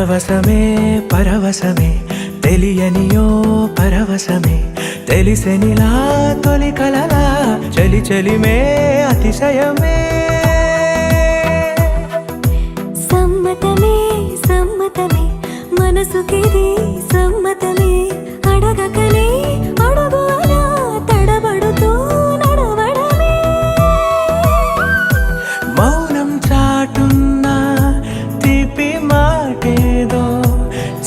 పరవశమే పరవశమే తెలియనియో పరవశమే తెలిసెనిలా తొలి కలలా చలి చలిమే అతిశయమే సమ్మతమే సమ్మతమే మనసుకిది సమ్మతమే అడగకనే అడుగులా తడబడుతూ నడవడమే మౌనం చాటున్న తీపి మాటేదో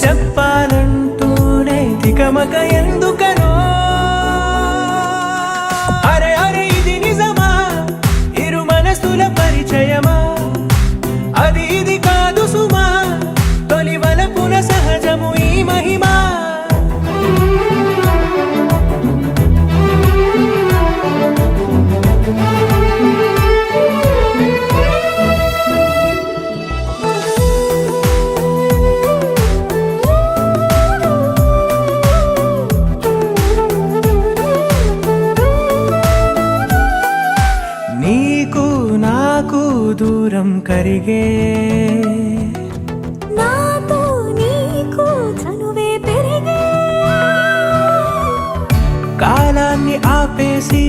చెప్పాలంటూనే తికమక ఎందుకనో అరే అరే ఇది నిజమా ఇరు మనసుల పరిచయమా అది ఇది కాదు సుమా తొలి వలపున సహజము ఈ మహిమా నీకు నాకు దూరం కరిగే నాతో నీకు చనువే పెరిగే కాలాన్ని ఆపేసి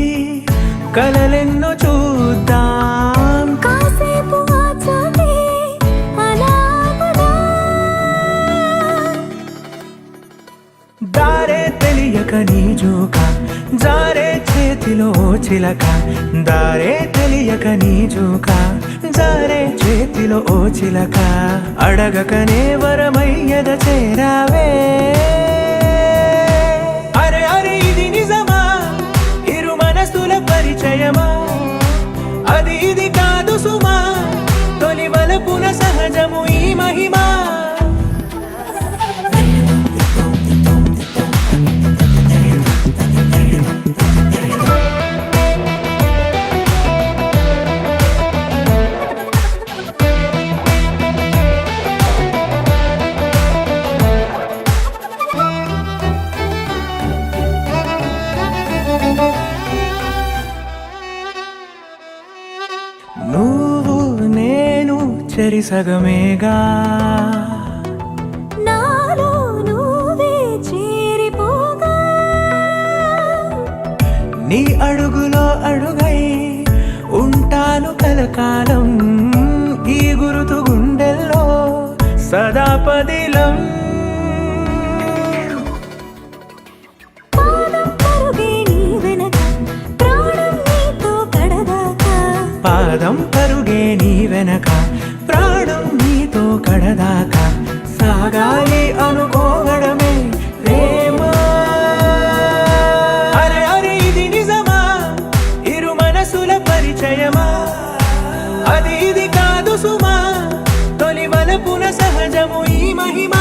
కలలెన్నో చూద్దాం కాసేపు ఆచాటే అలాగదా దారే తెలియక నీ జోక జారే చేతిలో చిలక దారే తెలియక నీ జోక జారే చేతిలో ఓ చిలక అడగకనే వరమయ్యద చేరావే అరే అరే ఇది నిజమా ఇరు మనసుల పరిచయమా అది ఇది కాదు సుమా తొలి వలపున సహజము ఈ మహిమా నువ్వు నేను చెరి సగమేగా నాలో నువ్వే చేరిపోగా నీ అడుగులో అడుగై ఉంటాను కలకాలం ఈ గురుతు గుండెల్లో సదా పదిలం పాదం పరుగే నీ వెనక ప్రాణం నీతో పాదం పరుగే నీ వెనక ప్రాణం నీతో కడదాకా కడదాకా సాగాలి అనుకోవడమే ప్రేమ అరే అరే ఇది నిజమా ఇరు మనసుల పరిచయమా అది ఇది కాదు సుమా తొలి వలపున సహజము ఈ మహిమ